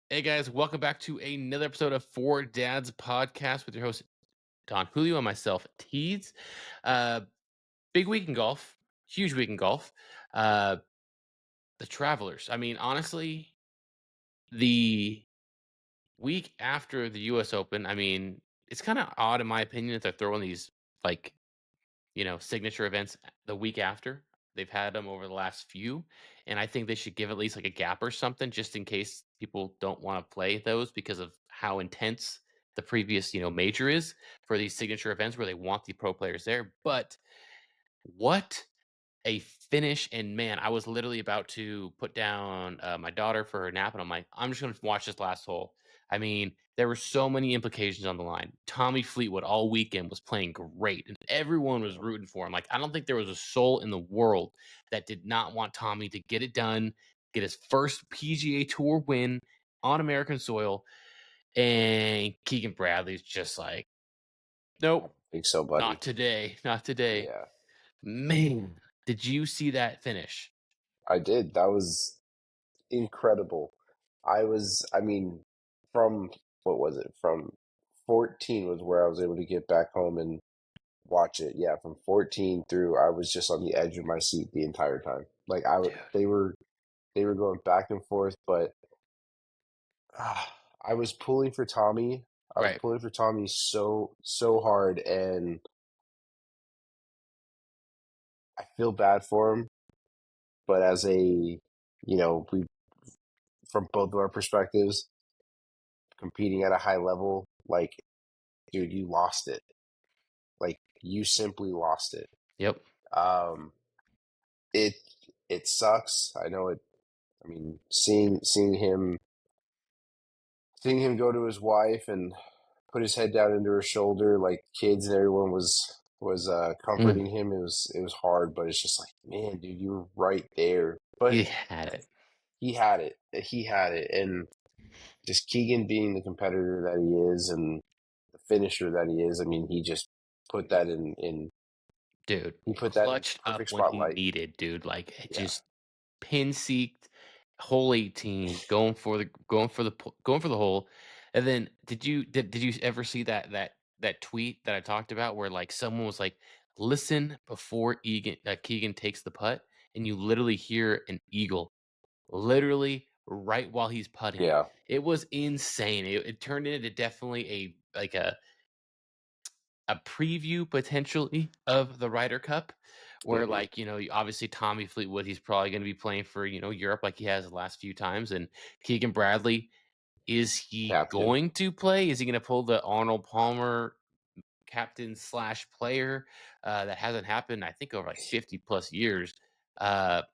Hey guys, welcome back to another episode of Four Dads Podcast with your host Don Julio and myself, Teeds. Uh, big week in golf, huge week in golf. Uh, the Travelers. I mean, honestly, the week after the U.S. Open. I mean, it's kind of odd in my opinion that they're throwing these like signature events the week after. They've had them over the last few, and I think they should give at least like a gap or something just in case people don't want to play those because of how intense the previous, major is for these signature events where they want the pro players there. But what a finish, and man, I was literally about to put down, my daughter for her nap, and I'm like, "I'm just gonna watch this last hole." I mean, there were so many implications on the line. Tommy Fleetwood all weekend was playing great, and everyone was Mhm. rooting for him. Like, I don't think there was a soul in the world that did not want Tommy to get it done, get his first PGA Tour win on American soil, and Keegan Bradley's just like, I "Nope, don't think so, not buddy. today, not today." Yeah, Man, did you see that finish? I did. That was incredible. I mean, from what was it? From 14 was where I was able to get back home and watch it. Yeah, from 14 through, I was just on the edge of my seat the entire time. Like Dude. they were going back and forth, but I was pulling for Tommy. I was Right. pulling for Tommy so hard, and I feel bad for him. But as we from both of our perspectives, competing at a high level, like, dude, you lost it. Like, you simply lost it. Yep. Um, it it sucks. I know it. I mean, seeing him go to his wife and put his head down into her shoulder, like kids and everyone was Mm. comforting him. It was hard, but it's just like, man, dude, you were right there. But He had it. he had it. He had it, and just Keegan being the competitor that he is and the finisher that he is, I mean, he just put that in Dude, he put that in clutched up perfect when he spotlight. needed, dude. Like, it Yeah. just pin seeked, hole 18, going for the hole. And then did you ever see that tweet that I talked about where like someone was like, listen before Keegan takes the putt, and you literally hear an eagle literally right while he's putting. Yeah. It was insane. It turned into definitely a preview potentially of the Ryder Cup, where Hmm. like obviously Tommy Fleetwood, he's probably going to be playing for Europe like he has the last few times, and Keegan Bradley, is he Captain. going to play? Is he going to pull the Arnold Palmer captain slash player that hasn't happened I think over like 50 plus years,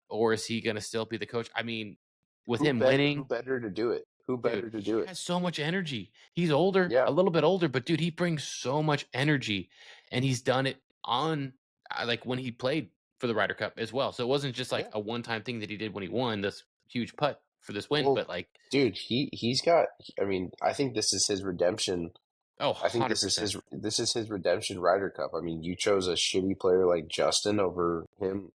or is he going to still be the coach? I mean, with him Who winning. better to do it? Who Dude, better to he do it? has so much energy. He's older, Yeah. a little bit older, but dude, he brings so much energy, and he's done it on like when he played for the Ryder Cup as well. So it wasn't just like Yeah. a one-time thing that he did when he won this huge putt for this win, Well, but like, dude, he's got I mean, I think this is his redemption. oh, I think this is 100%. his redemption Ryder Cup. I mean, you chose a shitty player like Justin over him,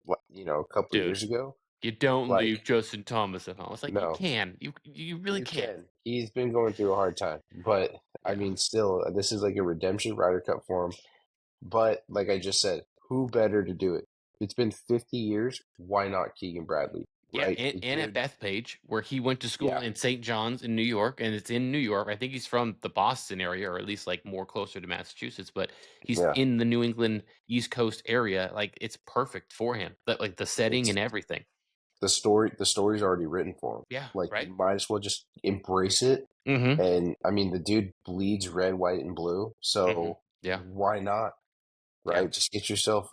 a couple Dude, years ago. you don't leave Like, Justin Thomas at home. It's like you no, can. You really you can. can. He's been going through a hard time, but I Yeah. mean, still, this is like a redemption Ryder Cup for him. But like I just said, who better to do it? It's been 50 years. Why not Keegan Bradley? Yeah, Right? and The and at dude. Bethpage, where he went to school Yeah, in St. John's in New York, and it's in New York. I think he's from the Boston area, or at least like more closer to Massachusetts, but he's yeah. in the New England East Coast area. Like, it's perfect for him. That like the setting It's and everything. the story's already written for him. Yeah, Like, you right? might as well just embrace it. Mm-hmm. And I mean, the dude bleeds red, white, and blue. Mm-hmm. So Yeah. why not? Yeah. Right? Just get yourself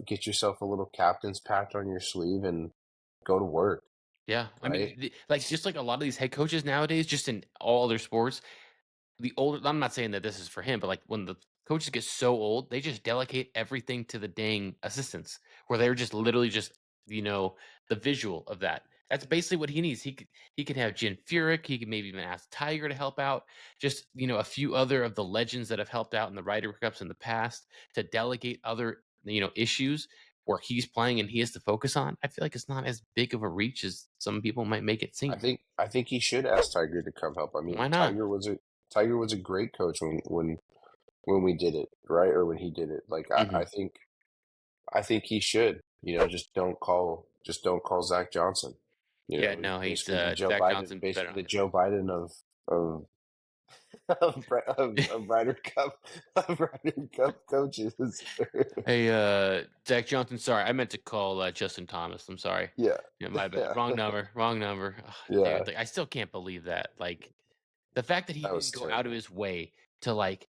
a little captain's patch on your sleeve and go to work. Yeah. I Right? mean, like just like a lot of these head coaches nowadays, just in all other sports, the older, I'm not saying that this is for him, but like when the coaches get so old, they just delegate everything to the dang assistants, where they're just literally just, you know, the visual of that. That's basically what he needs. He could have Jin Furyk. He could maybe even ask Tiger to help out. Just a few other of the legends that have helped out in the Ryder Cups in the past to delegate other issues. where he's playing and he has to focus on, I feel like it's not as big of a reach as some people might make it seem. I think he should ask Tiger to come help. I Why mean, not? Tiger was a great coach when we did it, right? Or when he did it. Like Hmm. I think he should. You know, just don't call Zach Johnson. You Yeah, know, no, he's Zach Johnson better Basically not the get. Joe Biden of of Ryder Cup of Ryder Cup coaches. Hey, Zach Johnson. Sorry, I meant to call Justin Thomas. I'm sorry. Yeah, Yeah, my bad. yeah, Wrong number. Wrong number. Ugh, yeah. dude, like I still can't believe that. Like the fact that he That was didn't go out of terrible. his way to like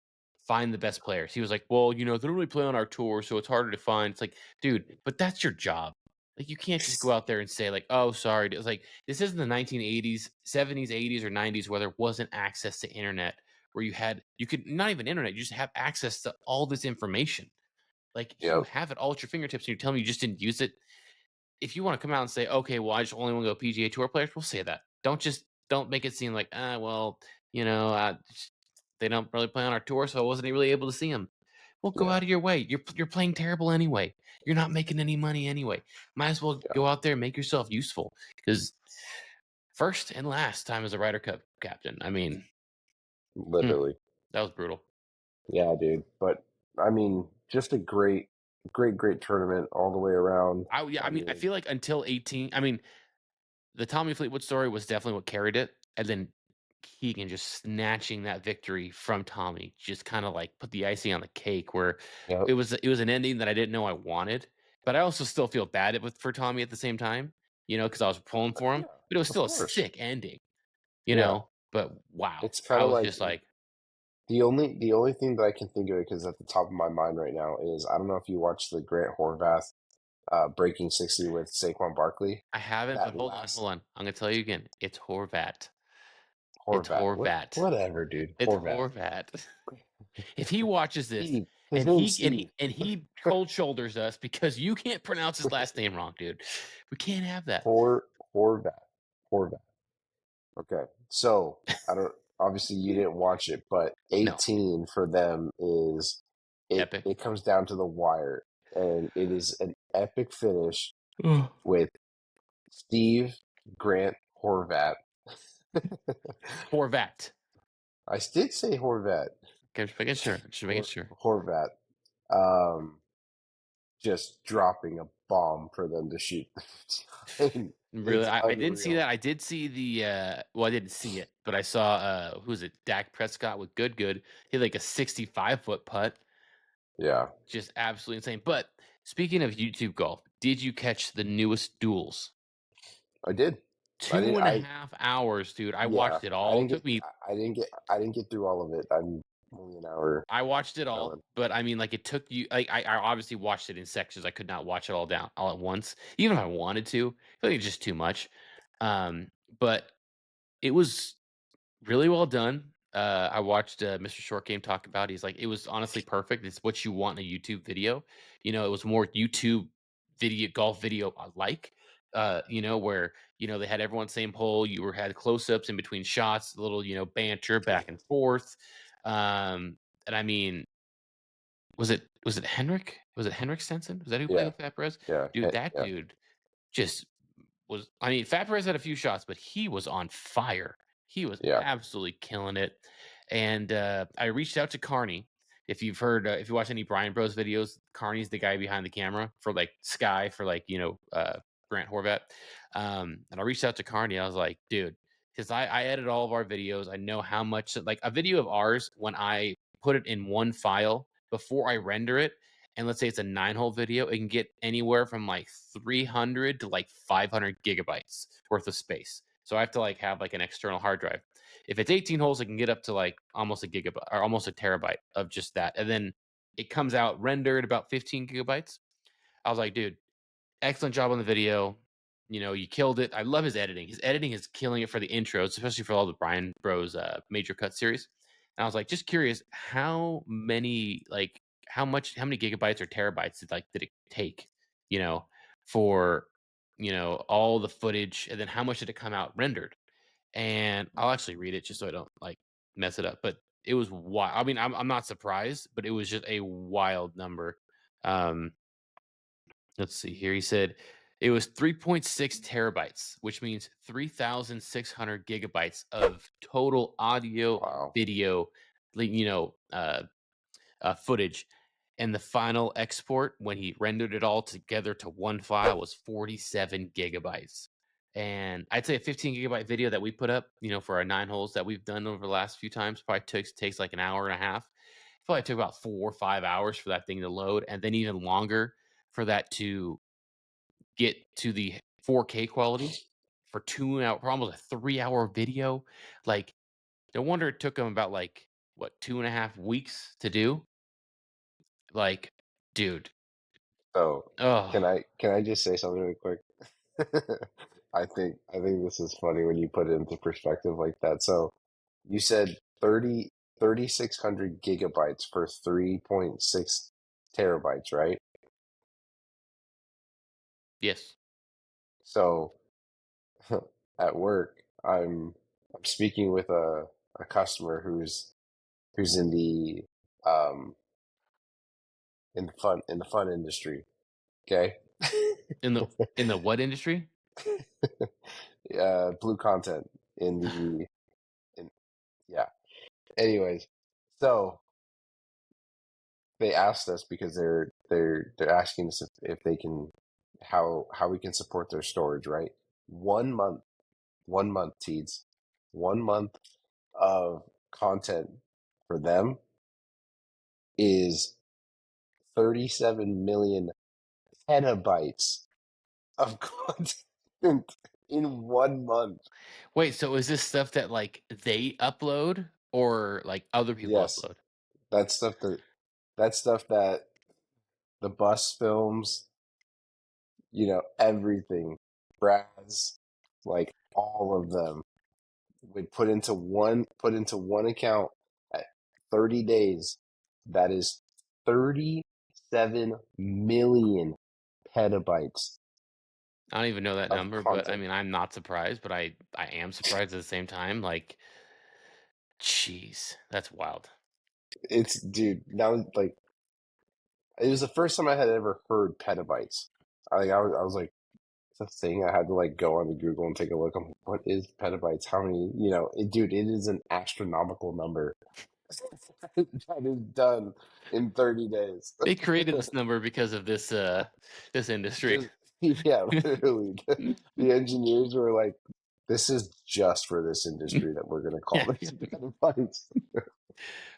find the best players. He was like, well, they don't really play on our tour, so it's harder to find. It's like, dude, but that's your job. Like you can't just go out there and say like, oh, sorry. It's like this isn't the 1980s, 70s, 80s, or 90s where there wasn't access to internet, where you could not even internet, you just have access to all this information. Like you Yep. have it all at your fingertips, and you're telling me you just didn't use it. If you want to come out and say, okay, well, I just only want to go PGA Tour players, we'll say that. Don't make it seem like, well, they don't really play on our tour, so I wasn't really able to see them. Well, go Yeah. out of your way. You're playing terrible anyway. You're not making any money anyway. Might as well Yeah. go out there and make yourself useful. Because first and last time as a Ryder Cup captain. I mean, hmm, Literally. that was brutal. Yeah, dude. But I mean, just a great tournament all the way around. Yeah, I I mean, I mean, feel like until 18. I mean, the Tommy Fleetwood story was definitely what carried it, and then Keegan just snatching that victory from Tommy just kinda, like, put the icing on the cake where yep. it was an ending that I didn't know I wanted, but I also still feel bad for Tommy at the same time, because I was pulling for him, Yeah, but it was of still a course. sick ending, Yeah. but wow. It's kind I of was like just like, the only thing that I can think of because at the top of my mind right now is I don't know if you watched the Grant Horvath breaking 60 with Saquon Barkley. "I haven't, but That hold last on. I'm gonna tell you again. It's Horvat. It's Horvat. Horvat. Whatever, dude. It's Horvat. Horvat." If he watches this Steve. His and name's he and Steve. he and he cold shoulders us because you can't pronounce his last name wrong, dude. We can't have that. Horvat. Horvat. Okay. So I don't obviously you didn't watch it, but No. 18 for them is Epic. it comes down to the wire and it is an epic finish Ugh. with Steve Grant Horvat. Horvat. I did say Horvat. Okay, just making sure. Just making sure. Horvat. Um, just dropping a bomb for them to shoot. Really, It's I didn't see unreal. that. I did see the well, I didn't see it, but I saw who's it? Dak Prescott with good. He had like a 65-foot putt. Yeah, Just absolutely insane. But speaking of YouTube golf, did you catch the newest duels? I did. I Two did. and a half hours, dude. I Yeah, watched it all. It took me I didn't get through all of it. I'm only an hour I watched it all, going. but I mean, like, it took you like, I obviously watched it in sections. I could not watch it all down all at once, even if I wanted to. I feel like it's just too much. But it was really well done. I watched Mr. Short Game talk about. He's like, it was honestly perfect. It's what you want in a YouTube video. It was more YouTube video, golf video like. Where they had everyone same hole. You had close ups in between shots, a little banter back and forth. And I mean, was it Henrik? Was it Henrik Stenson? Was that who played Yeah, with Fat Perez? yeah, Dude, that yeah, dude just was. I mean, Fat Perez had a few shots, but he was on fire. He was yeah. absolutely killing it. And I reached out to Carney. If you watch any Brian Bros videos, Carney's the guy behind the camera for like Sky for like Grant Horvat. And I reached out to Carney. I was like, dude, because I edit all of our videos. I know how much like a video of ours when I put it in one file before I render it. And let's say it's a 9-hole video, it can get anywhere from like 300 to like 500 gigabytes worth of space. So I have to like have like an external hard drive. If it's 18 holes, it can get up to like almost a gigabyte or almost a terabyte of just that. And then it comes out rendered about 15 gigabytes. I was like, dude, excellent job on the video. You killed it. I love his editing. His editing is killing it for the intros, especially for all the Brian Bros Major Cut series. And I was like, just curious, how many gigabytes or terabytes did it take, you know, for all the footage, and then how much did it come out rendered? And I'll actually read it just so I don't like mess it up. But it was wild. I mean, I'm not surprised, but it was just a wild number. Um, Let's see here. He said it was 3.6 terabytes, which means 3,600 gigabytes of total audio, Wow. video, like, footage. And the final export, when he rendered it all together to one file, was 47 gigabytes. And I'd say a 15 gigabyte video that we put up, for our 9 holes that we've done over the last few times, probably takes like an hour and a half. It probably took about 4 or 5 hours for that thing to load, and then even longer for that to get to the 4K quality for 2 hour, for almost a 3 hour video. Like, no wonder it took him about like what 2.5 weeks to do. Like, dude, So oh, can I just say something really quick? I think this is funny when you put it into perspective like that. So you said 3,600 gigabytes for 3.6 terabytes, right? yes, So at work, I'm speaking with a customer who's um in the fun industry. Okay. in the what industry? Blue content in the in yeah. Anyways, so they asked us because they're asking us if they can how we can support their storage, right? 1 month, 1 month, teeds, 1 month of content for them is 37 million petabytes of content in 1 month. Wait, so is this stuff that like they upload or like other people Yes, upload? that's stuff that that's stuff that the bus films, everything, Brad's, like all of them would put into one account at 30 days. That is 37 million petabytes I don't even know that of number, but I content. mean, I'm not surprised, but I am surprised at the same time. Like, jeez, that's wild. It's dude, now like it was the first time I had ever heard petabytes. I was like, it's a thing. I had to like go on to Google and take a look. I'm like, what is petabytes? How many? Dude, it is an astronomical number that is done in 30 days. They created this number because of this industry. Just yeah, literally. The engineers were like, "This is just for this industry that we're gonna call Yeah, this petabytes."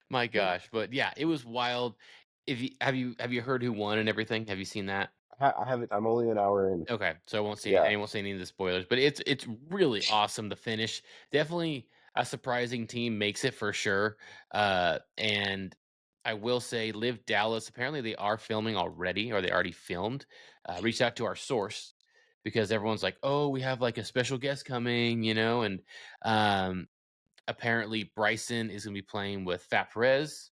my gosh, but yeah, it was wild. If you have you heard who won and everything? Have you seen that? I haven't. I'm only an hour in. Okay, so Yeah. I won't say any of the spoilers, but it's really awesome to finish. Definitely a surprising team makes it for sure. And I will say, Live Dallas. Apparently, they are filming already, or they already filmed. Reached out to our source because everyone's like, "Oh, we have like a special guest coming," and um, apparently Bryson is going to be playing with Fat Perez.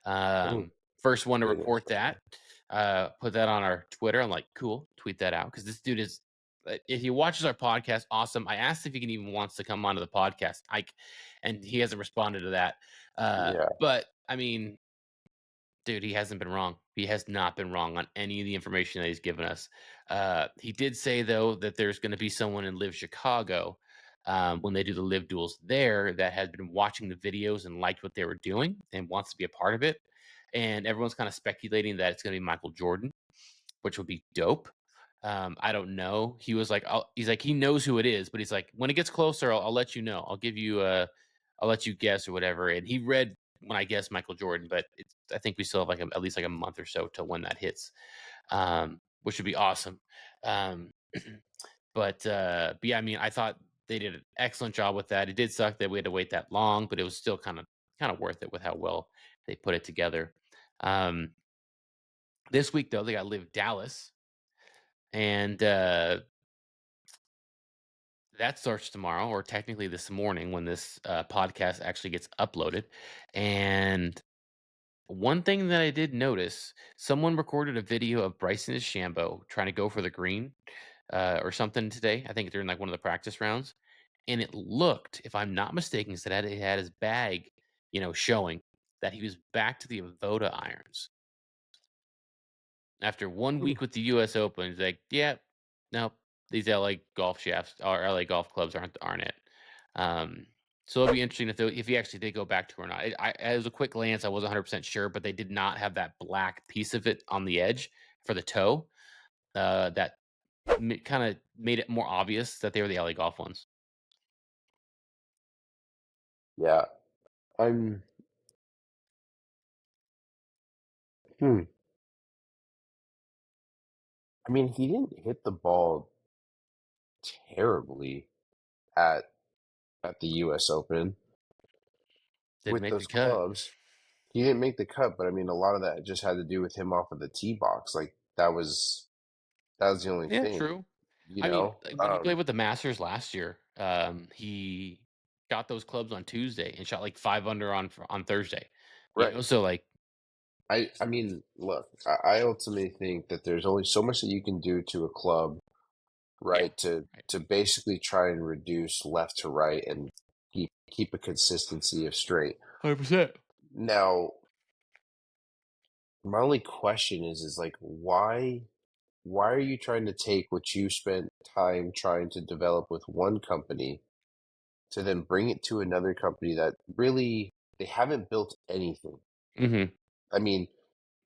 Mhm. First one to Great report info. that. Put that on our Twitter. I'm like, cool, tweet that out because this dude is. If he watches our podcast, awesome. I asked if he can even wants to come onto the podcast. And he hasn't responded to that. Yeah. But I mean, dude, he hasn't been wrong. He has not been wrong on any of the information that he's given us. He did say though that there's going to be someone in Live Chicago when they do the Live duels there that has been watching the videos and liked what they were doing and wants to be a part of it. And everyone's kind of speculating that it's going to be Michael Jordan, which would be dope. I don't know. He was like, he's like, he knows who it is, but he's like, when it gets closer, I'll let you know. I'll let you guess or whatever. And he read when I guess Michael Jordan, but I think we still have like at least like a month or so till when that hits, which would be awesome. Um, but yeah, I mean, I thought they did an excellent job with that. It did suck that we had to wait that long, but it was still kind of worth it with how well they put it together. Um, this week though, they got Live Dallas, and that starts tomorrow, or technically this morning when this podcast actually gets uploaded. And one thing that I did notice, someone recorded a video of Bryson DeChambeau trying to go for the green or something today. I think during like one of the practice rounds, and it looked, if I'm not mistaken, so that it had his bag, showing that he was back to the Avoda irons. After 1 Hmm. week with the US Open, he's like, "Yeah, no, these LA golf shafts or LA golf clubs aren't it." Um, so it'll be interesting if he actually did go back to it or not. As a quick glance, I wasn't 100% sure, but they did not have that black piece of it on the edge for the toe. That kind of made it more obvious that they were the LA golf ones. Yeah, I'm. Hmm. I mean, he didn't hit the ball terribly at the U.S. Open Didn't with make the those cut. clubs. He didn't make the cut, but I mean, a lot of that just had to do with him off of the tee box. Like that was the only Yeah, thing, true. you I mean, know. like, when he played with the Masters last year, he got those clubs on Tuesday and shot like 5 under on Thursday. Right. So like, I mean, look, I ultimately think that there's only so much that you can do to a club, yeah, right? right, To basically try and reduce left to right and keep a consistency of straight. 100%. Now, my only question is like why are you trying to take what you spent time trying to develop with one company to then bring it to another company that really they haven't built anything? Mhm. I mean,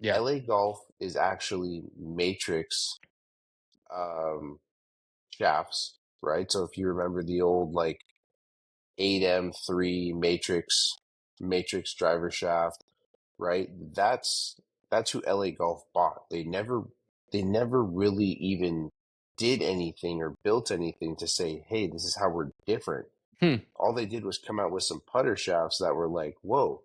Yeah. LA Golf is actually Matrix um, shafts, right? So if you remember the old like 8M3 Matrix driver shaft, right? That's who LA Golf bought. They never really even did anything or built anything to say, "Hey, this is how we're different." Hmm. All they did was come out with some putter shafts that were like, "Whoa,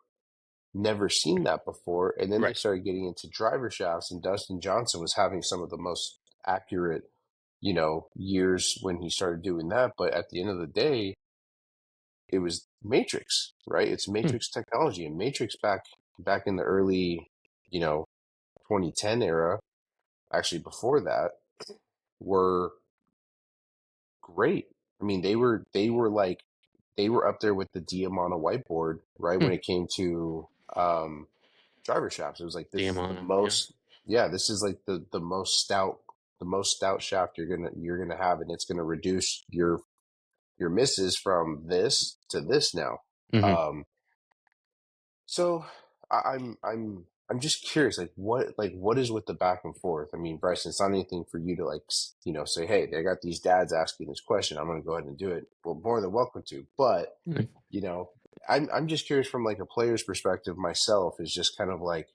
never seen that before." And then they Right. started getting into driver shafts, and Dustin Johnson was having some of the most accurate, years when he started doing that. But at the end of the day, it was Matrix, right? It's Hmm. Matrix technology, and Matrix back in the early, you know, 2010 era, actually before that, were great. I mean, they were up there with the DM on a whiteboard, right? Hmm. When it came to driver shafts, it was like this Damn is the on him. Yeah. most, yeah, this is like the most stout shaft you're gonna have, and it's gonna reduce your misses from this to this now. Mhm. Um, So I'm just curious, like what is with the back and forth? I mean, Bryson, it's not anything for you to like say, hey, they got these dads asking this question. I'm going to go ahead and do it. Well, more than welcome to. But Mhm. you know, I'm just curious from like a player's perspective myself. Is just kind of like,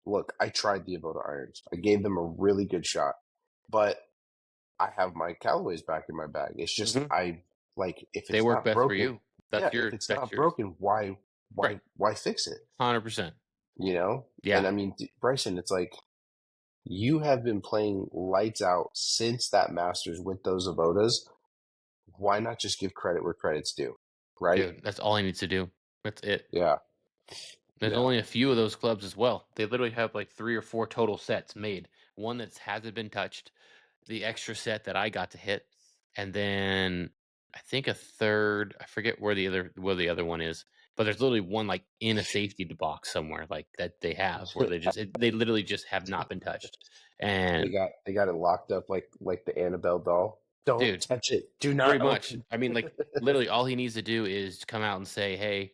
look, I tried the Avoda irons. I gave them a really good shot, but I have my Callaway's back in my bag. It's just Mhm. I like if They it's work not best for broken, you. yeah, if it's That's not yours. broken, Right. why fix it? 100%. And Yeah. I mean, Bryson, it's like you have been playing lights out since that Masters with those Avodas. Why not just give credit where credit's due? Right? Dude, that's all he needs to do. That's it. Yeah. There's Yeah. only a few of those clubs as well. They literally have like 3 or 4 total sets made. One that hasn't been touched, the extra set that I got to hit, and then I think a third, I forget where the other one is, but there's literally one, like, in a safety box somewhere, like, that they have where they literally just have not been touched, and They got it locked up like the Annabelle doll. Don't dude, touch it. Do not pretty much. open. I mean, like, literally all he needs to do is come out and say, "Hey,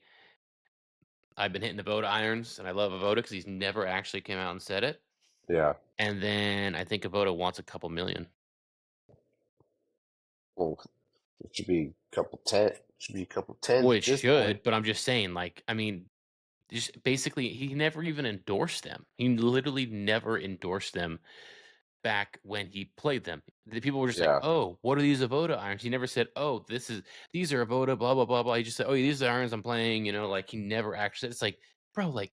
I've been hitting the Voda irons, and I love Avoda," because he's never actually came out and said it, Yeah. and then I think Avoda wants a couple million. Well, it should be a couple ten. Should be a couple tens Well, at it this point. should, but I'm just saying, like, I mean, just basically, he never even endorsed them. He literally never endorsed them back when he played them. The people were just like, Yeah. "Oh, what are these Avoda irons?" He never said, "Oh, these are Avoda, blah blah blah blah." He just said, "Oh, these are the irons I'm playing." Like he never actually. It's like, bro, like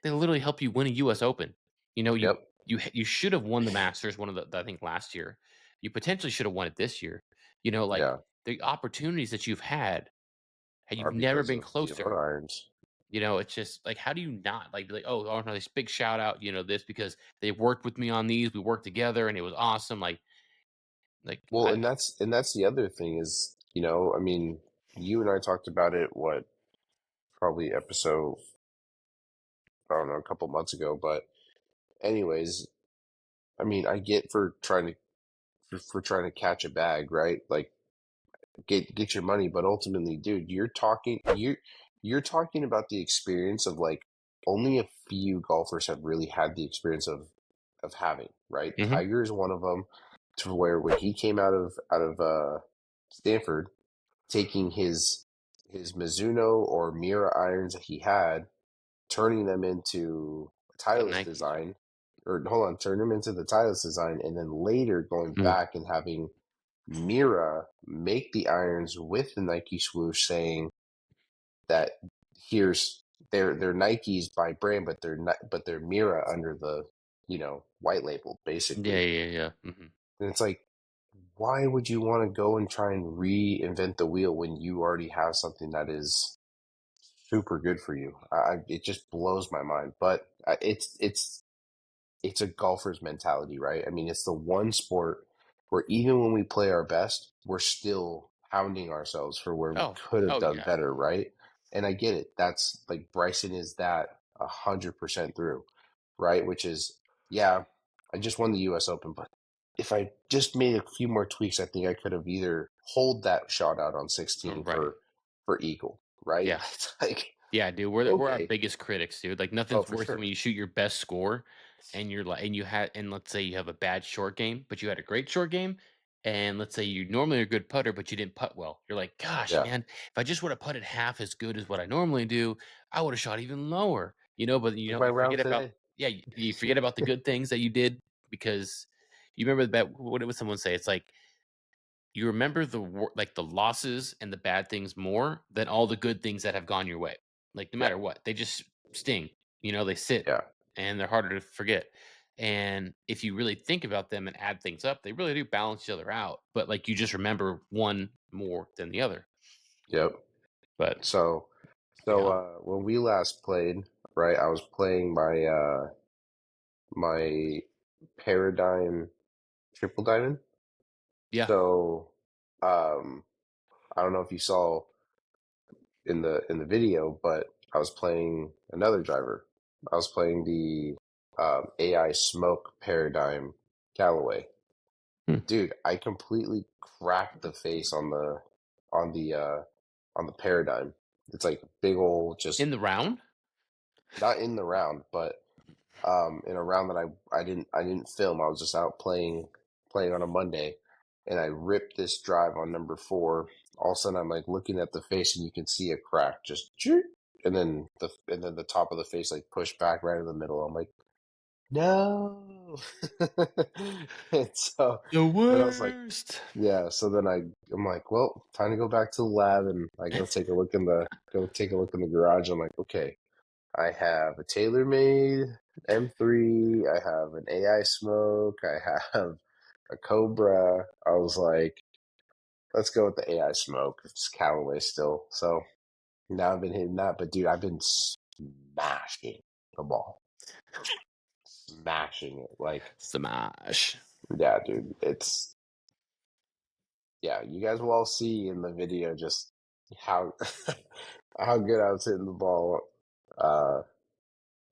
they literally help you win a U.S. Open. Yep. You should have won the Masters one of the I think last year. You potentially should have won it this year. Like Yeah. the opportunities that you've had, and you've Are never because been of the closer. Avoda irons. It's just like, how do you not like be like, oh, this big shout out, this because they worked with me on these, we worked together, and it was awesome. Well, I, and that's the other thing is, I mean, you and I talked about it, what, probably episode, I don't know, a couple months ago, but anyways, I mean, I get for trying to for trying to catch a bag, right? Like get your money, but ultimately, dude, you're talking about the experience of like only a few golfers have really had the experience of having, right? Hmm. Tiger is one of them, to where when he came out of Stanford, taking his Mizuno or Mira irons that he had, turning them into The Titleist Nikes, right? design, or hold on, turn them into the Titleist design, and then later going Mm. back and having Mira make the irons with the Nike swoosh, saying that here's they're Nikes by brand, but they're Mira under the white label Yeah, basically. yeah, yeah. Hmm. And it's like, why would you want to go and try and reinvent the wheel when you already have something that is super good for you? It just blows my mind. But it's a golfer's mentality, right? I mean, it's the one sport where even when we play our best, we're still hounding ourselves for where we Oh, could have oh done yeah. better, right? And I get it. That's like Bryson is that 100% through, right? Which is, yeah, I just won the U.S. Open, but if I just made a few more tweaks, I think I could have either hold that shot out on 16 Right. for eagle, right? Yeah. It's like, Yeah, dude, we're our okay, biggest critics, dude. Like oh nothing's for worse than sure, when you shoot your best score and you're like and you had and let's say you have a bad short game, but you had a great short game, and let's say you normally are a good putter, but you didn't putt well. You're like, gosh, yeah. man, if I just would have putted half as good as what I normally do, I would have shot even lower. But Like my you round forget about today. yeah, you forget about the good things that you did because you remember that what did someone say? It's like you remember like the losses and the bad things more than all the good things that have gone your way. Like no Yeah, matter what, they just sting. They sit yeah. and they're harder to forget. And if you really think about them and add things up, they really do balance each other out. But like you just remember one more than the other. Yep. But So, yeah, when we last played, right, I was playing my Paradigm Triple Diamond. yeah. So, I don't know if you saw in the video, but I was playing another driver. I was playing the AI Smoke Paradigm Callaway. Hmm. Dude, I completely cracked the face on the on the Paradigm. It's like big old, In just the round, not in the round, but in a round that I didn't film. I was just out playing on a Monday, and I ripped this drive on number four. All of a sudden, I'm like looking at the face, and you can see a crack just, and then the top of the face like pushed back right in the middle. I'm like, no, and so the then I was like, worst. yeah. So then I'm like, well, time to go back to the lab, and I go take a look in the garage. I'm like, okay. I have a TaylorMade M3. I have an AI Smoke. I have a Cobra. I was like, let's go with the AI Smoke. It's Callaway still. So now I've been hitting that. But dude, I've been smashing the ball, smashing it. Like, Smash. yeah, dude, yeah. You guys will all see in the video just how how good I was hitting the ball. Uh,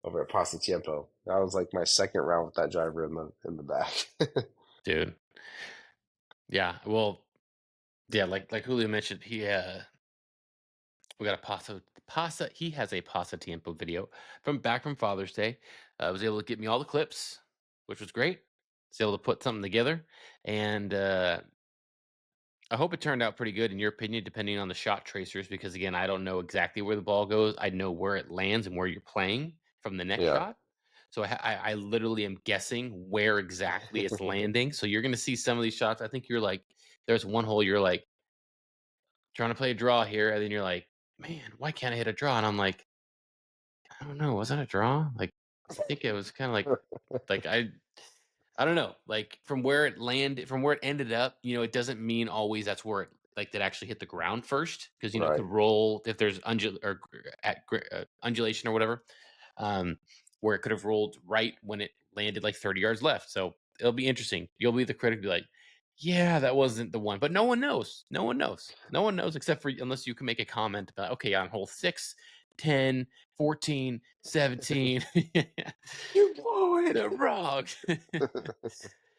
Over at Pasatiempo. That was like my second round with that driver in the back. Dude. Yeah. Well, yeah, like Julio mentioned, we got a pasta. He has a pasta tiempo video from Father's Day. Was able to get me all the clips, which was great. Was able to put something together, and I hope it turned out pretty good in your opinion, depending on the shot tracers. Because again, I don't know exactly where the ball goes. I know where it lands and where you're playing from the next Yeah. shot. So I literally am guessing where exactly it's landing. So you're going to see some of these shots. I think you're like, there's one hole you're like trying to play a draw here, and then you're like, man, why can't I hit a draw? And I'm like, I don't know. Was that a draw? Like, I think it was kind of like I don't know. Like from where it ended up, it doesn't mean always that's where it like that actually hit the ground first because it Right. could roll if there's undulation or whatever, um, where it could have rolled right when it landed like 30 yards left. So it'll be interesting. You'll be the critic, be like, yeah, that wasn't the one, but no one knows. No one knows. No one knows except for unless you can make a comment about okay on hole 6 10, 14, 17. You blow it. The wrong.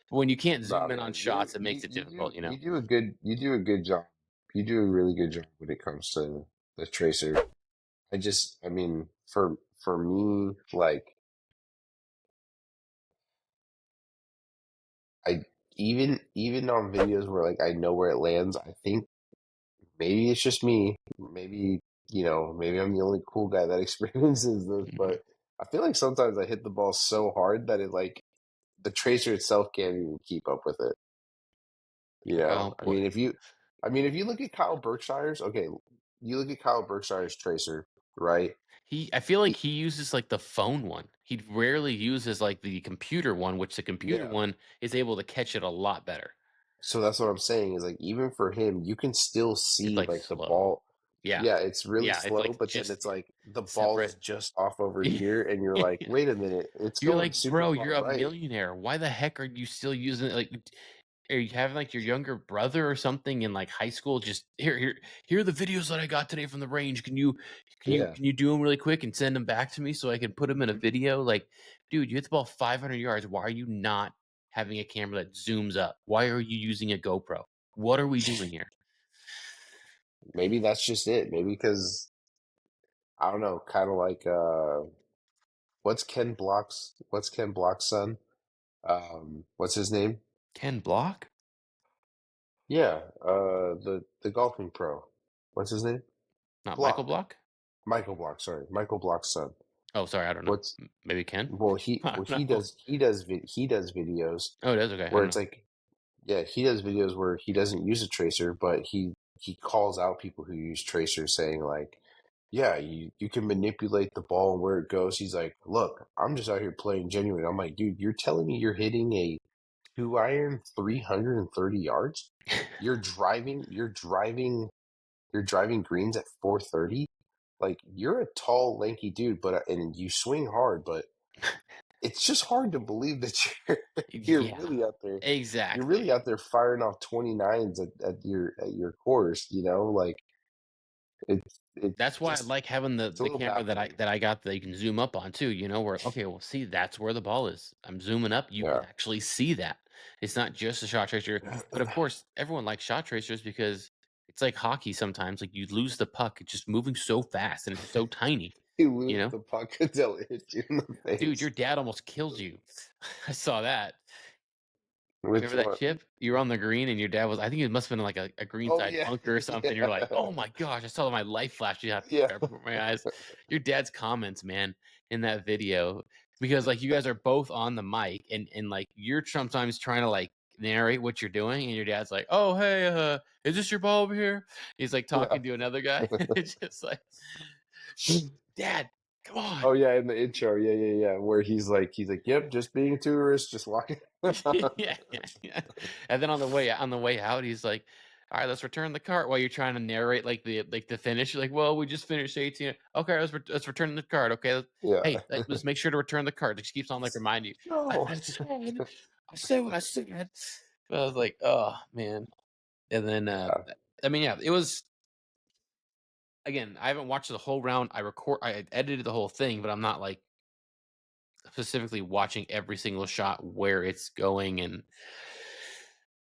When you can't Nah, zoom in on man, you shots, it makes you it you difficult, do you know? you do a good job. You do a really good job when it comes to the tracer. I mean, for me, like I even on videos where like I know where it lands, I think maybe it's just me. Maybe, maybe I'm the only cool guy that experiences this, Mhm. but I feel like sometimes I hit the ball so hard that it like the tracer itself can't even keep up with it. You know, Oh, boy. if you look at Kyle Berkshire's, okay, you look at Kyle Berkshire's tracer, right? I feel like He, he uses, like, the phone one. He rarely uses, like, the computer one, which the computer yeah. one is able to catch it a lot better. So that's what I'm saying is like even for him, you can still It's, see like, like the slow. ball. Yeah. Yeah, it's really Yeah, it's, slow, like, but then just it's like the ball's separate. just off over here, and you're like, wait a minute, it's You're going like, super "Bro, far you're a right. millionaire. Why the heck are you still using it?" Like, are you having, like, your younger brother or something in, like, high school just, Here are the videos that I got today from the range. Yeah, can you do them really quick and send them back to me so I can put them in a video?" Like, dude, you hit the ball 500 yards. Why are you not having a camera that zooms up? Why are you using a GoPro? What are we doing here? maybe that's just it. Maybe because I don't know, kind of like what's Ken Block's son? What's his name? Ken Block? Yeah, the golfing pro. What's his name? Not Michael Block. Block? Michael Block, sorry. Michael Block's son. Oh, sorry, I don't know. What's Maybe Ken? well he I well don't know. he does videos Oh, it is? Okay, I where don't it's know. like yeah, he does videos where he doesn't use a tracer, but he calls out people who use tracers saying like, yeah, you can manipulate the ball and where it goes. He's like, look, I'm just out here playing genuine. I'm like, dude, you're telling me you're hitting a 2 iron 330 yards? You're driving greens at 430? Like you're a tall, lanky dude, but and you swing hard, but it's just hard to believe that you're Yeah, really out there. You're really exactly. out there firing off 29s at your course, like it That's why I just like having it's a the little camera baffling. that I got that you can zoom up on too, where, okay, well, see, that's where the ball is. I'm zooming up, you can Yeah. actually see that. It's not just a shot tracer, but of course, everyone likes shot tracers because it's like hockey sometimes, like, you lose the puck, it's just moving so fast and it's so tiny, You you lose know? the puck until it hits you in the Dude, your face. dad almost killed you. I saw that. Which Remember that one? chip? You were on the green and your dad was, I think it must have been like a Oh greenside yeah. bunker or something. You're like, Yeah. "Oh my gosh, I saw my life flash right Yeah. before my eyes." Your dad's comments, man, in that video, because, like, you guys are both on the mic and, like, you're sometimes trying to, like, narrate what you're doing, and your dad's like, "Oh, hey, is this your ball over here?" He's, like, Yeah. talking to another guy. It's just like, "Dad, come on." Oh yeah, in the intro, yeah. Where he's like, yep, just being a tourist, just walking. Yeah, yeah. And then on the way out, he's like, "All right, let's return the cart," while you're trying to narrate, like, the finish. You're like, "Well, we just finished 18." "Okay, let's return the cart, okay? Yeah. Hey, let's make sure to return the cart." It just keeps on, like, reminding you, No. I said what I said." But I was like, "Oh, man." And then, Yeah. I mean, yeah, it was, again, I haven't watched the whole round. I edited the whole thing, but I'm not, like, specifically watching every single shot where it's going, and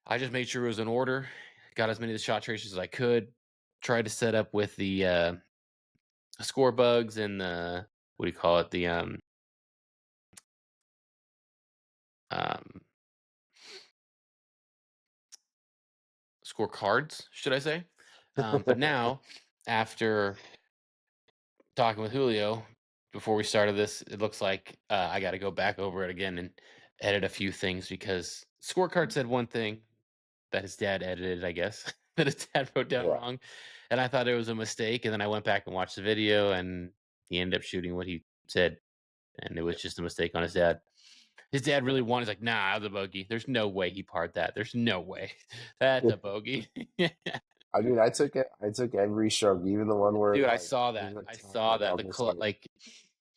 I just made sure it was in order, got as many of the shot tracers as I could, tried to set up with the, score bugs and the, what do you call it? Um, score cards, should I say? But now, after talking with Julio before we started this, it looks like, I gotta go back over it again and edit a few things because scorecard said one thing that his dad edited, I guess, that his dad wrote down Yeah. wrong, and I thought it was a mistake, and then I went back and watched the video, and he ended up shooting what he said, and it was just a mistake on his dad. His dad really wanted, he's like, "Nah, that was a bogey. There's no way he parred that. There's no way. That's a bogey." I mean, I took every stroke, even the one where Dude, I like saw there's that. a I tie saw that. down the side. Like,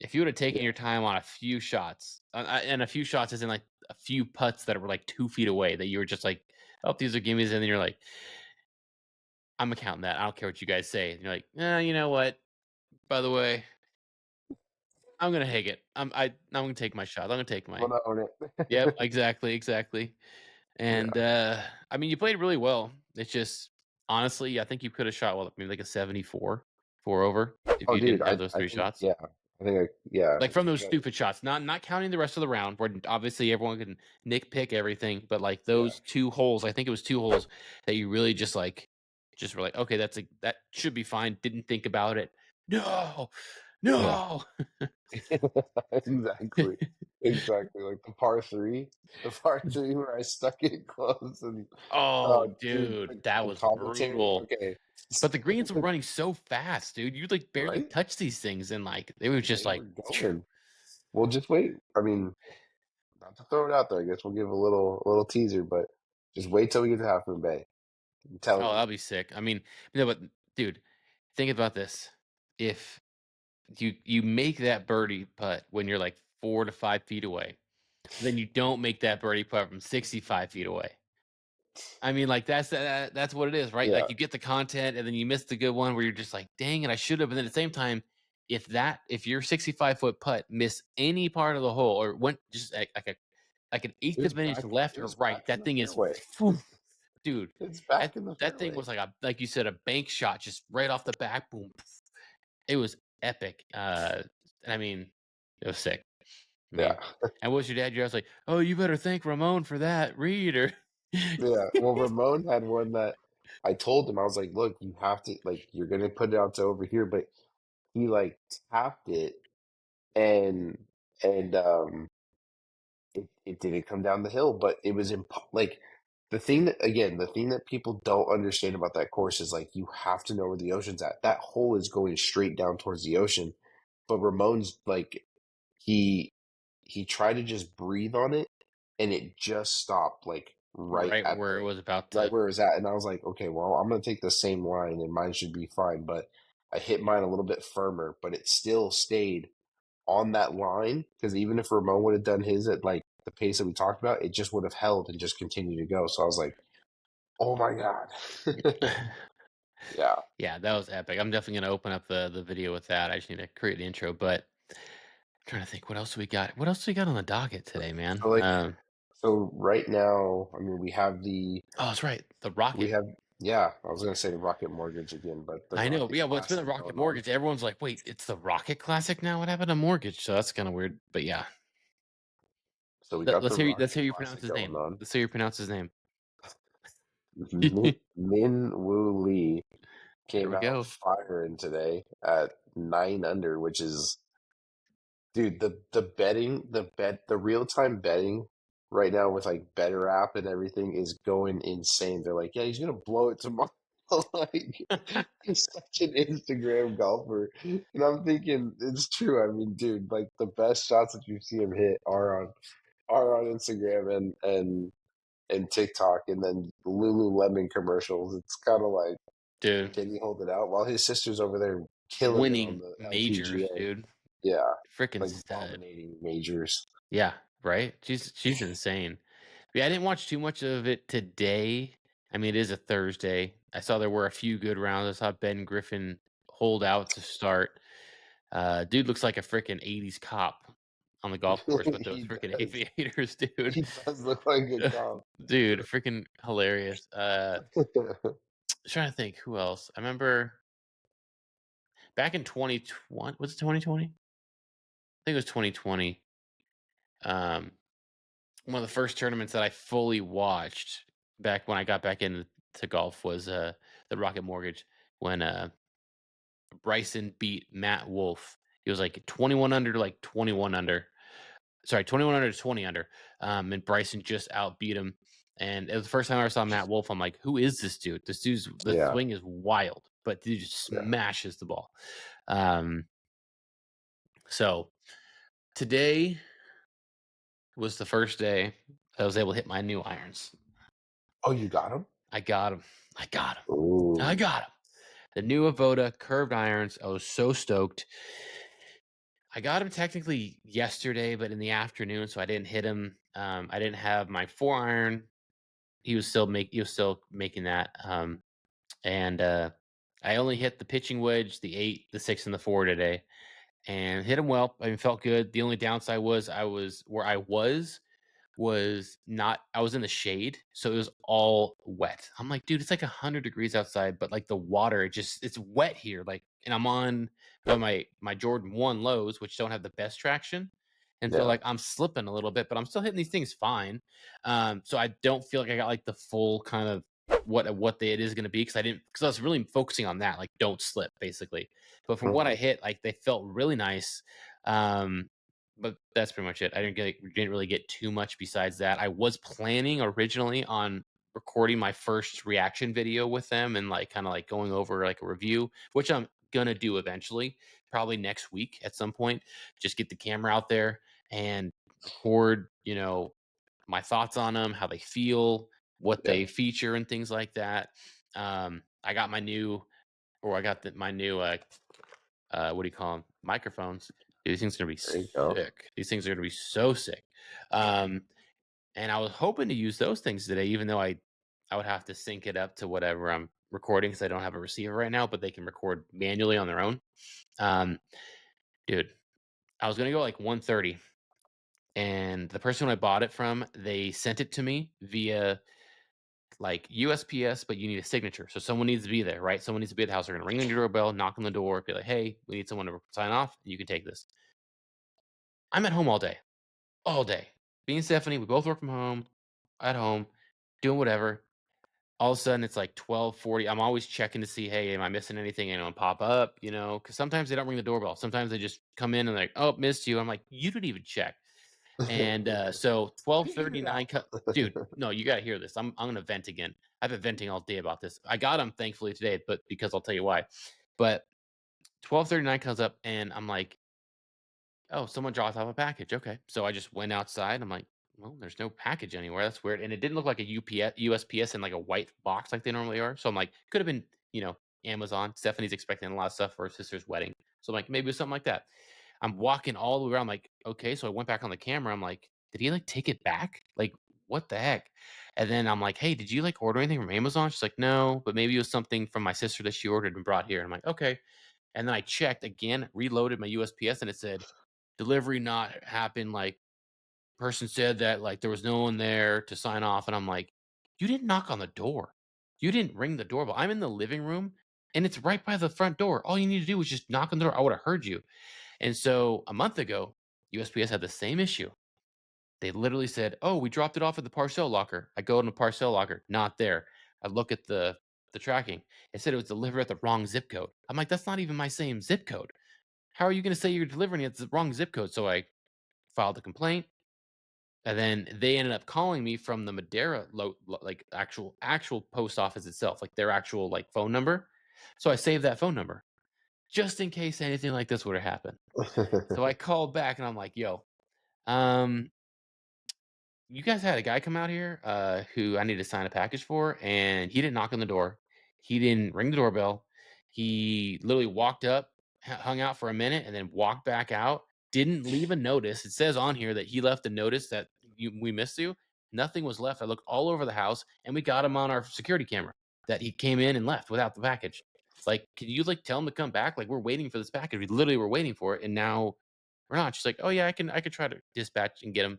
if you would have taken Yeah. your time on a few shots, and a few shots is in, like, a few putts that were, like, 2 feet away that you were just like, "Oh, these are gimmies," and then you're like, "I'm accounting that. I don't care what you guys say." And you're like, you know what? By the way, I'm gonna hang it. I'm gonna take my shot. I'm gonna take I'm my gonna own Yep, it. exactly, exactly. And, Yeah. I mean, you played really well. It's just honestly, I think you coulda shot, well, maybe like a 74, 4 over if Oh, you dude, didn't have those I 3 think shots. yeah. I think yeah. Like, from You those got stupid shots, not counting the rest of the round where obviously everyone can nitpick everything, but, like, yeah. those 2 holes, I think it was 2 holes that you really just were like, "Okay, that should be fine." Didn't think about it. No! Yeah. No! Exactly. Exactly. Like the par 3 where I stuck it close and Oh, oh, dude, dude, that the was commentator. brutal. Okay. But the greens were running so fast, dude. You'd, like, barely Right? touch these things, and, like, they were just They like, were going. We'll just wait. I mean, not to throw it out there. I guess we'll give a little teaser, but just wait till we get to Half Moon Bay. I'm "Oh, telling you. that'll be sick." I mean, but dude, think about this. If you make that birdie putt when you're, like, 4 to 5 feet away, then you don't make that birdie putt from 65 feet away. I mean, like, that's what it is, right? Yeah. Like, you get the content, and then you miss the good one where you're just like, "Dang it, I should have." But then at the same time, if your 65-foot putt miss any part of the hole or went just like an eighth of an inch It left or was right, back in that the thing is fairway. phew, dude, It's that back in the that thing fairway. was like you said, a bank shot just right off the back, boom. It was epic. I mean, it was sick. I Yeah. mean, and what was your dad? You're always like, "Oh, you better thank Ramon for that, Reed," or Yeah. Well, Ramon had one that I told him, I was like, look, you have to, like, you're going to put it out to over here. But he, like, tapped it and, and it didn't come down the hill, but it was like, the thing that people don't understand about that course is, like, you have to know where the ocean's at. That hole is going straight down towards the ocean. But Ramon's like, he he tried to just breathe on it, and it just stopped, like, right where it was about right to. where it was at, and I was like, "Okay, well, I'm gonna take the same line, and mine should be fine." But I hit mine a little bit firmer, but it still stayed on that line, because even if Ramon would have done his at, like, the pace that we talked about, it just would have held and just continued to go. So I was like, "Oh my god." Yeah. Yeah, that was epic. I'm definitely gonna open up the video with that. I just need to create the intro, but I'm trying to think what else we got. What else we got on the docket today, man? So, like, so right now, I mean, Oh, that's right, the we Rocket. have yeah, I was gonna say the Rocket Mortgage again, but the I know. Rocket Yeah, well, it's been the Classic Rocket going on. Mortgage. Everyone's like, "Wait, it's the Rocket Classic now? What happened to Mortgage?" So that's kind of weird. But yeah, So we got the let's Rocket hear you pronounce Classic his going name. on. Let's hear you pronounce his name. Min Woo Lee There came we out go, firing today at 9 under, which is, dude, the real time betting right now with, like, Better app and everything is going insane. They're like, yeah, he's gonna blow it tomorrow. Like, he's such an Instagram golfer, and I'm thinking it's true. I mean, dude, like, the best shots that you see him hit are on Instagram and TikTok, and then Lululemon commercials. It's kind of like, dude. can he hold it out while his sister's over there killing it on Winning the majors, LPGA? dude. Yeah, Freaking like, stud. dominating majors. Yeah, right? She's insane. Yeah, I didn't watch too much of it today. I mean, it is a Thursday. I saw there were a few good rounds. I saw Ben Griffin hold out to start. Dude looks like a freaking 80s cop on the golf course with those He freaking does. aviators, dude. He does look like a cop. Dude, freaking hilarious. Trying to think who else. I remember back in 2020, was it 2020? I think it was 2020. Um, One of the first tournaments that I fully watched back when I got back into golf was the Rocket Mortgage when Bryson beat Matt Wolf. He was like 21 under to like 21 under. Sorry, 21 under to 20 under. And Bryson just outbeat him. And it was the first time I ever saw Matt Wolf. I'm like, who is this dude? This dude's the Yeah, swing is wild, but dude just yeah. smashes the ball. Um, so today was the first day I was able to hit my new irons. Oh, you got him? I got him. I got him. I Ooh, got him. The new Avoda curved irons. I was so stoked. I got him technically yesterday, but in the afternoon, so I didn't hit him. I didn't have my 4 iron. He was still making that. And I only hit the pitching wedge, the 8, the 6, and the 4 today, and hit them well. I mean, felt good. The only downside was I was where I was not I was in the shade, so it was all wet. I'm like, "Dude, it's like 100 degrees outside, but, like, the water, it's wet here," like, and I'm on by my Jordan 1 lows, which don't have the best traction, and so, Yeah. like, I'm slipping a little bit, but I'm still hitting these things fine. So I don't feel like I got, like, the full kind of what it is gonna be because I was really focusing on that, like, don't slip, basically. But from what I Mhm. hit, like, they felt really nice. Um but that's pretty much it. Didn't really get too much besides that. I was planning originally on recording my first reaction video with them and like kind of like going over like a review, which I'm gonna do eventually, probably next week at some point. Just get the camera out there and record, my thoughts on them, how they feel, what Yeah. they feature, and things like that. I got I got my new what do you call them? Microphones. Dude, these things are gonna be There you go. sick. These things are gonna be so sick. Um, and I was hoping to use those things today, even though I would have to sync it up to whatever I'm recording because I don't have a receiver right now, but they can record manually on their own. Um, dude, I was gonna go like 130, and the person I bought it from, they sent it to me via like USPS, but you need a signature. So someone needs to be there, right? Someone needs to be at the house. They're gonna ring on your doorbell, knock on the door, be like, "Hey, we need someone to sign off. You can take this." I'm at home all day. All day. Me and Stephanie, we both work from home, at home, doing whatever. All of a sudden, it's like 12:40. I'm always checking to see, hey, am I missing anything? Anyone pop up? Because sometimes they don't ring the doorbell. Sometimes they just come in and like, oh, missed you. I'm like, you didn't even check. And so Figure it 12:39, out. dude. No, you gotta hear this. I'm gonna vent again. I've been venting all day about this. I got him thankfully today, but because I'll tell you why. But 12:39 comes up, and I'm like, oh, someone dropped off a package. Okay. So I just went outside. I'm like, well, there's no package anywhere. That's weird. And it didn't look like a USPS in like a white box like they normally are. So I'm like, could have been, Amazon. Stephanie's expecting a lot of stuff for her sister's wedding. So I'm like, maybe it was something like that. I'm walking all the way around. I'm like, okay. So I went back on the camera. I'm like, did he like take it back? Like, what the heck? And then I'm like, hey, did you like order anything from Amazon? She's like, no, but maybe it was something from my sister that she ordered and brought here. I'm like, okay. And then I checked again, reloaded my USPS, and it said, delivery not happen. Like, person said that like there was no one there to sign off. And I'm like, you didn't knock on the door. You didn't ring the doorbell. I'm in the living room and it's right by the front door. All you need to do is just knock on the door. I would have heard you. And so a month ago, USPS had the same issue. They literally said, oh, we dropped it off at the parcel locker. I go in the parcel locker, not there. I look at the tracking. It said it was delivered at the wrong zip code. I'm like, that's not even my same zip code. How are you going to say you're delivering it at the wrong zip code? So I filed a complaint, and then they ended up calling me from the Madera like actual post office itself, like their actual like phone number. So I saved that phone number just in case anything like this would have happened. So I called back and I'm like, "Yo, um, you guys had a guy come out here who I need to sign a package for, and he didn't knock on the door. He didn't ring the doorbell. He literally walked up, hung out for a minute, and then walked back out. Didn't leave a notice. It says on here that he left a notice that we missed you. Nothing was left. I looked all over the house, and we got him on our security camera that he came in and left without the package. Like, can you like tell him to come back? Like, we're waiting for this package. We literally were waiting for it, and now we're not. She's like, oh yeah, I could try to dispatch and get him.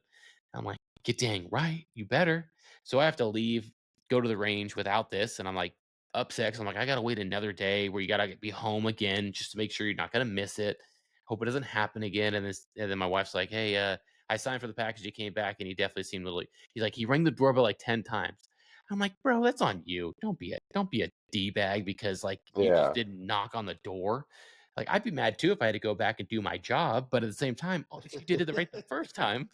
I'm like, get dang right, you better. So I have to leave, go to the range without this, and I'm like upset 'cause I'm like, I gotta wait another day where you gotta be home again just to make sure you're not gonna miss it. Hope it doesn't happen again. And then my wife's like, hey, I signed for the package. He came back and he definitely seemed really. He's like, he rang the doorbell like 10 times. I'm like, bro, that's on you. Don't be a d bag because like you just Yeah. didn't knock on the door. Like I'd be mad too if I had to go back and do my job, but at the same time, oh, if you did it right the first time,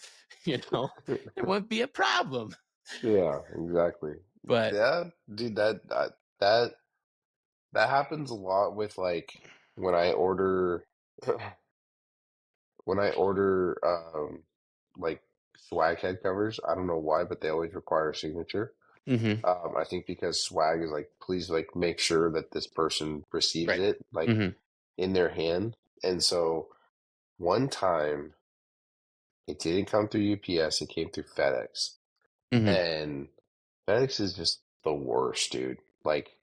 you know, it wouldn't be a problem. Yeah, exactly. But Yeah, dude, that that happens a lot with like when I order when I order like swag head covers. I don't know why, but they always require a signature. mhm, I think because swag is like, please like make sure that this person receives right. it like Mhm, in their hand. And so one time it didn't come through UPS, it came through FedEx. mhm, And FedEx is just the worst, dude. Like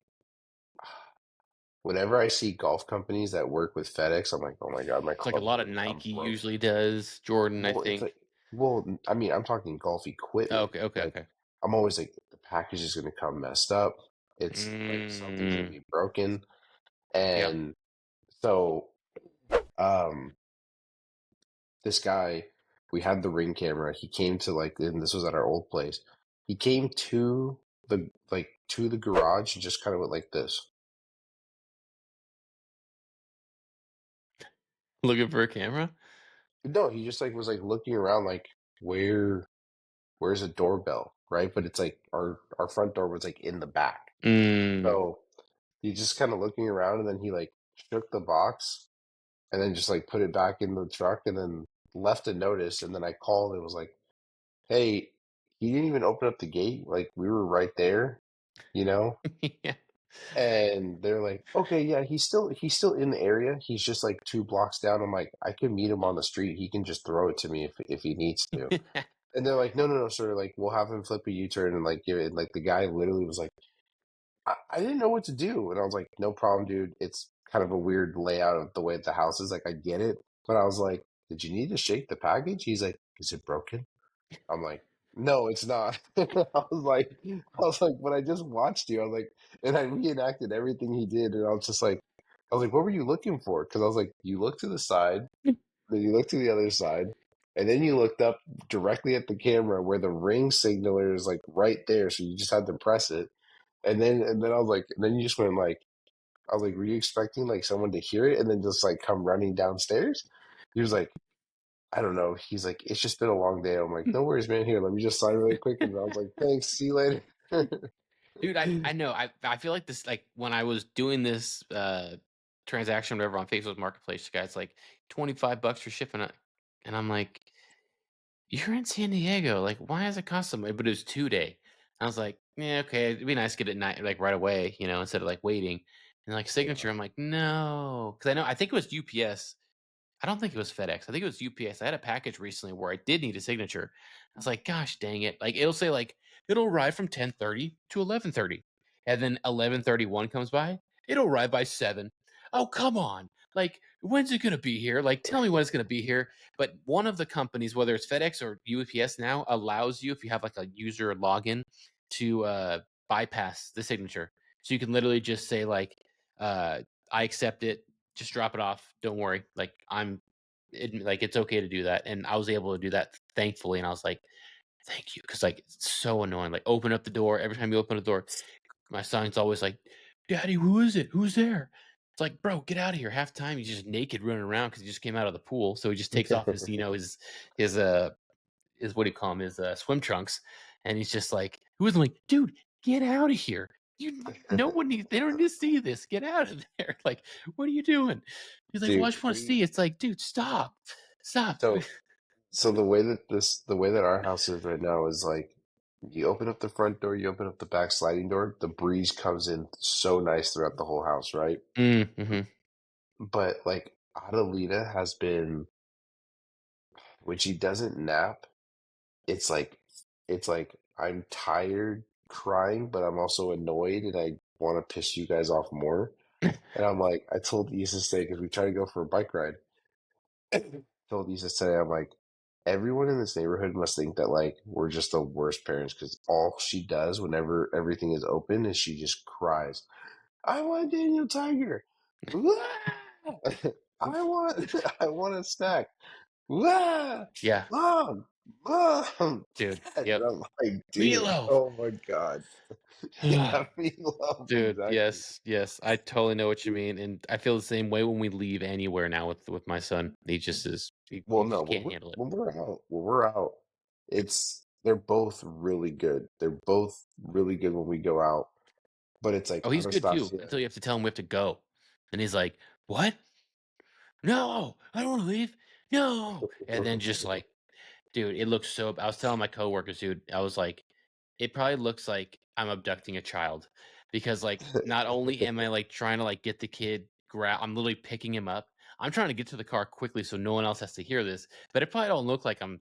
whenever I see golf companies that work with FedEx, I'm like, oh my God, my It's like a club's lot of gonna become Nike broken. usually does. Jordan, I Well, it's think. like, well, I mean, I'm talking golf Oh, equipment. okay, okay, Like, okay. I'm always like, the package is gonna come messed up. It's like something's gonna Mm, be broken. yeah. And so, um, this guy, we had the Ring camera. He came to like, and this was at our old place. He came to the garage and just kind of went like this. Looking for a camera? No, he just like was like looking around like where's a doorbell, right? But it's like our front door was like in the back. Mm. So he just kind of looking around and then he like shook the box and then just like put it back in the truck and then left a notice and then I called and was like, "Hey, he didn't even open up the gate. Like we were right there, you know?" Yeah. And they're like, "Okay, yeah, he's still in the area. He's just like 2 blocks down." I'm like, "I can meet him on the street. He can just throw it to me if he needs to." And they're like, "No, no, no, sir. Like, we'll have him flip a U-turn and like give it." And, like the guy literally was like, I didn't know what to do. And I was like, "No problem, dude. It's kind of a weird layout of the way the house is. Like, I get it." But I was like, "Did you need to shake the package?" He's like, "Is it broken?" I'm like, "No, it's not." I was like, "But I just watched you." I was like, and I reenacted everything he did. And I was like, "What were you looking for?" Because I was like, "You look to the side, then you look to the other side, and then you looked up directly at the camera where the ring signaler is like right there. So you just had to press it. And then I was like, and then you just went like, I was like, were you expecting like someone to hear it and then just like come running downstairs?" He was like, "I don't know." He's like, "It's just been a long day." I'm like, "No worries, man. Here, let me just sign really quick." And I was like, "Thanks. See you later." Dude, I know. I feel like this, like when I was doing this transaction whatever on Facebook Marketplace, guys like $25 for shipping it. And I'm like, you're in San Diego. Like, why does it cost so much? But it was 2 day. I was like, yeah, okay, it'd be nice to get it night like right away, instead of like waiting. And like signature, Yeah. I'm like, no. Because I think it was UPS. I don't think it was FedEx. I think it was UPS. I had a package recently where I did need a signature. I was like, gosh dang it. Like it'll say like it'll arrive from 10:30 to 11:30. And then 11:31 comes by. It'll arrive by 7. Oh, come on. Like when's it going to be here? Like tell me when it's going to be here. But one of the companies, whether it's FedEx or UPS now, allows you if you have like a user login to bypass the signature. So you can literally just say like I accept it, just drop it off. Don't worry. Like like it's okay to do that. And I was able to do that thankfully. And I was like, thank you. Cause like it's so annoying. Like open up the door. Every time you open the door, my son's always like, Daddy, who is it? Who's there? It's like, bro, get out of here. Half time he's just naked running around because he just came out of the pool. So he just takes off his is what do you call him? His swim trunks. And he's just like, who is I'm like, dude, get out of here. No one needs, they don't need to see this. Get out of there. Like, what are you doing? He's like, well, I Dude, just want to we see. It's like, dude, stop. Stop. so so the way that our house is right now is like you open up the front door, you open up the back sliding door, the breeze comes in so nice throughout the whole house, right? Mm-hmm. But like Adelita has been when she doesn't nap, it's like I'm tired crying, but I'm also annoyed and I want to piss you guys off more. And I'm like, I told Issa today because we tried to go for a bike ride. Told Issa today, I'm like, everyone in this neighborhood must think that like we're just the worst parents because all she does whenever everything is open is she just cries. "I want Daniel Tiger. Wah! I want I want a snack. Wah! Yeah, Mom, mom, dude. dad." And Yep. I'm like, dude, Meatloaf. oh my God. Yeah, meatloaf, Dude, exactly. yes, yes. I totally know what you mean. And I feel the same way when we leave anywhere now with my son. He just is Well, he no, just can't handle it. when we're out, they're both really good. They're both really good when we go out. But it's like Oh, he's good too, Anastasia. until you have to tell him we have to go. And he's like, what? No, I don't want to leave. No. And then just like, dude, it looks so. I was telling my coworkers, dude, I was like, it probably looks like I'm abducting a child because, like, not only am I like trying to like get the kid grab, I'm literally picking him up. I'm trying to get to the car quickly so no one else has to hear this. But it probably don't look like I'm,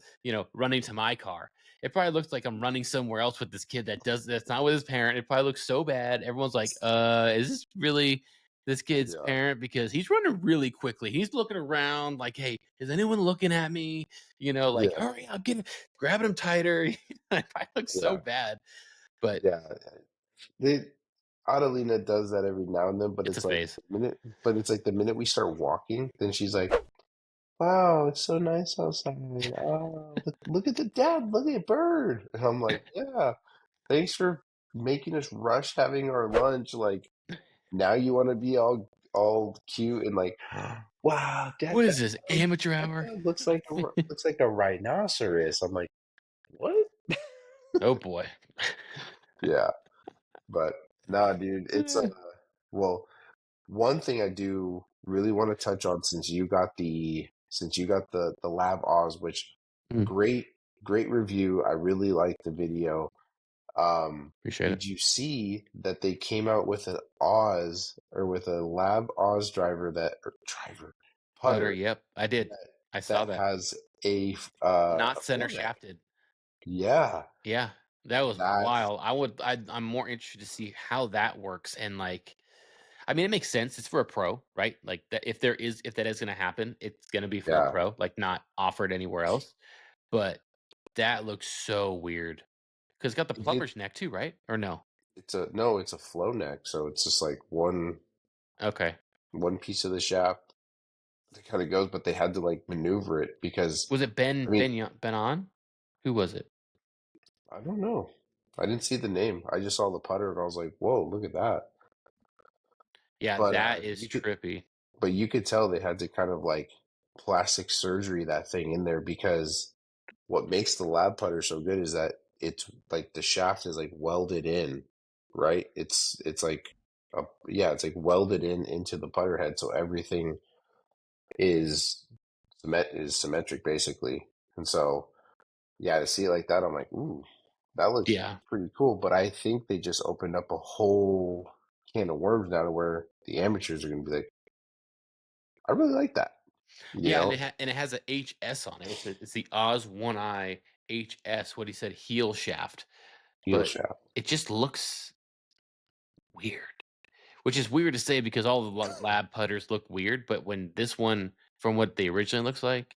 running to my car. It probably looks like I'm running somewhere else with this kid that's not with his parent. It probably looks so bad. Everyone's like, is this really? this kid's Yeah, parent because he's running really quickly. He's looking around like, "Hey, is anyone looking at me?" Like, yeah, "Hurry up, grabbing him tighter." I look so yeah, bad, but yeah. They Adelina does that every now and then, but it's a it's like phase. the minute we start walking, then she's like, "Wow, it's so nice outside. Oh, look at the dad, look at bird." And I'm like, "Yeah, thanks for making us rush having our lunch. Like now you want to be all cute and like, wow, What is this, amateur that hour? dog looks like a rhinoceros." I'm like, "What?" Oh boy. Yeah, but nah, dude, it's Eh. well, one thing I do really want to touch on since you got the Lab Oz, which Mm, great great review. I really liked the video. appreciate it. Did you see that they came out with an Oz or with a Lab Oz driver Putter, putter yep, I did. that I saw that that. has Not a center flow neck? shafted. Yeah, Yeah, that was that's wild. I'm more interested to see how that works and, like, I mean, it makes sense. It's for a pro, right? Like, that if that is gonna happen, it's gonna be for a yeah. pro, like, not offered anywhere else, but that looks so weird because 'cause it's got the It did. plumber's neck too, right? Or no? It's a no. It's a flow neck, so it's just like Okay. one piece of the shaft that kind of goes, but they had to like maneuver it because Was it I mean Ben On? Who was it? I don't know. I didn't see the name. I just saw the putter and I was like, "Whoa, look at that!" Yeah, But that is trippy. you could tell they had to kind of like plastic surgery that thing in there because what makes the lab putter so good is that it's like the shaft is like welded in, right? It's like yeah, it's like welded in into the putter head, so everything is is symmetric basically. And so yeah, to see it like that, I'm like, ooh, that looks Yeah. pretty cool. But I think they just opened up a whole can of worms now to where the amateurs are going to be like, I really like that, you Yeah, and know, it has a HS on it. It's the Oz One Eye HS, what he said, heel shaft, heel but shaft. it just looks weird, which is weird to say because all the lab putters look weird, but when this one, from what they originally looks like,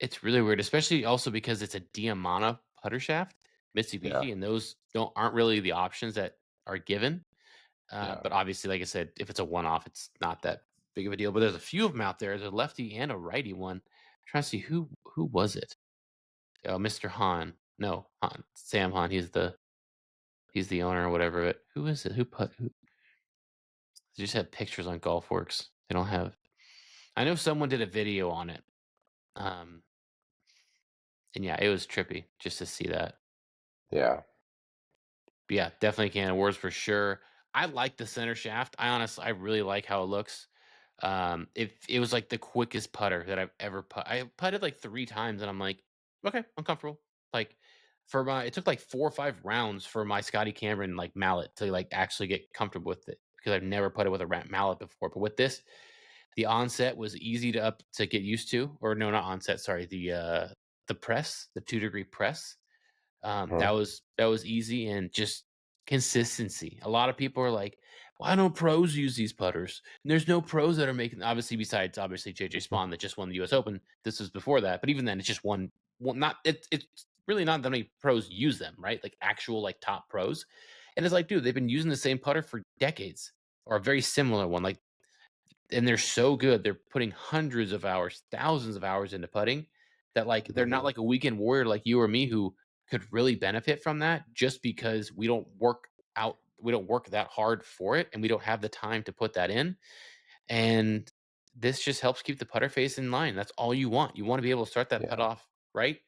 it's really weird, especially also because it's a Diamana putter shaft, Yeah, Mitsubishi, and those aren't really the options that are given. yeah. But obviously, like I said, if it's a one-off, it's not that big of a deal. But there's a few of them out there. There's a lefty and a righty one. I'm trying to see who was it? Oh, Mr. Han. No, Han. Sam Han. He's the owner or whatever. But who is it? Who they just have pictures on GolfWorks. They don't have. I know someone did a video on it. Um, and yeah, it was trippy just to see that. Yeah. But yeah, definitely can awards for sure. I like the center shaft. I really like how it looks. It was like the quickest putter that I've ever put. I putted like 3 times, and I'm like, okay, I'm comfortable. Like it took like 4 or 5 rounds for my Scotty Cameron like mallet to like actually get comfortable with it because I've never putted with a mallet before. But with this, the onset was easy to get used to, or no, not onset. Sorry, the press, the 2-degree press. Huh. That was easy and just consistency. A lot of people are like, "Why don't pros use these putters?" And there's no pros that are making obviously besides obviously JJ Spawn that just won the US Open. This was before that, but even then it's just one not it's really not that many pros use them, right? Like actual like top pros. And it's like, dude, they've been using the same putter for decades or a very similar one. Like and they're so good. They're putting hundreds of hours, thousands of hours into putting that like they're not Mhm. like a weekend warrior like you or me who could really benefit from that just because we don't work that hard for it and we don't have the time to put that in. And this just helps keep the putter face in line. That's all you want. You want to be able to start that putt Yeah. off right.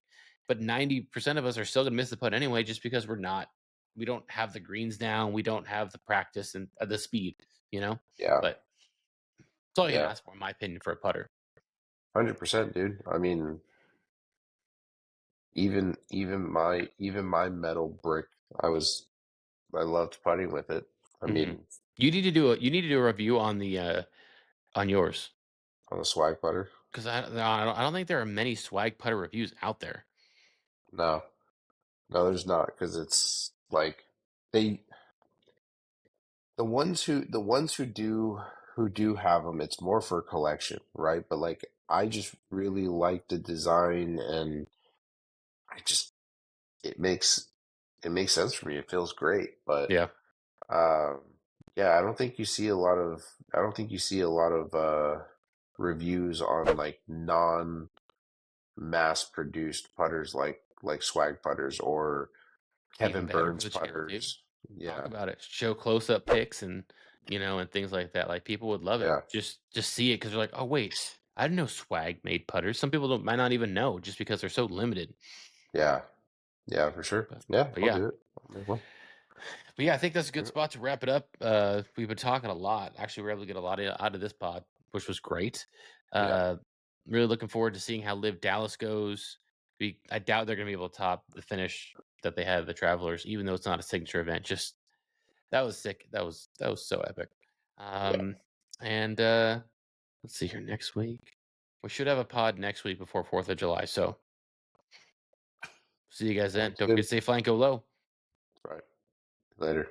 But 90% of us are still gonna miss the putt anyway, just because we don't have the greens down, we don't have the practice and the speed, you know? Yeah. But that's all you can Yeah. ask for, in my opinion, for a putter. 100%, dude. I mean, even my metal brick, I loved putting with it. I Mhm. mean, You need to do a review on yours on the swag putter. because I don't think there are many swag putter reviews out there. No. No, there's not because it's like they the ones who do have them, it's more for collection, right? But like I just really like the design, and I just it makes sense for me. It feels great, but Yeah. yeah, I don't think you see a lot of reviews on like non-mass produced putters like swag putters or Even Kevin better for Burns the channel, dude. putters. Talk Yeah, about it. Show close up pics and and things like that. Like people would love it. yeah, Just see it because they're like, oh wait, I didn't know Swag made putters. Some people don't might not even know just because they're so limited. yeah, yeah, for sure. But Yeah, but I'll yeah. do it. I'll make one. But yeah, I think that's a good Yeah, spot to wrap it up. We've been talking a lot. Actually, we are able to get a lot out of this pod, which was great. yeah, Uh, really looking forward to seeing how Live Dallas goes. I doubt they're going to be able to top the finish that they had at the Travelers, even though it's not a signature event. Just that was sick. That was so epic. yeah. Um, and let's see here next week. We should have a pod next week before 4th of July. So see you guys then. Sounds Don't forget good. to stay flank, go low. Right. Later.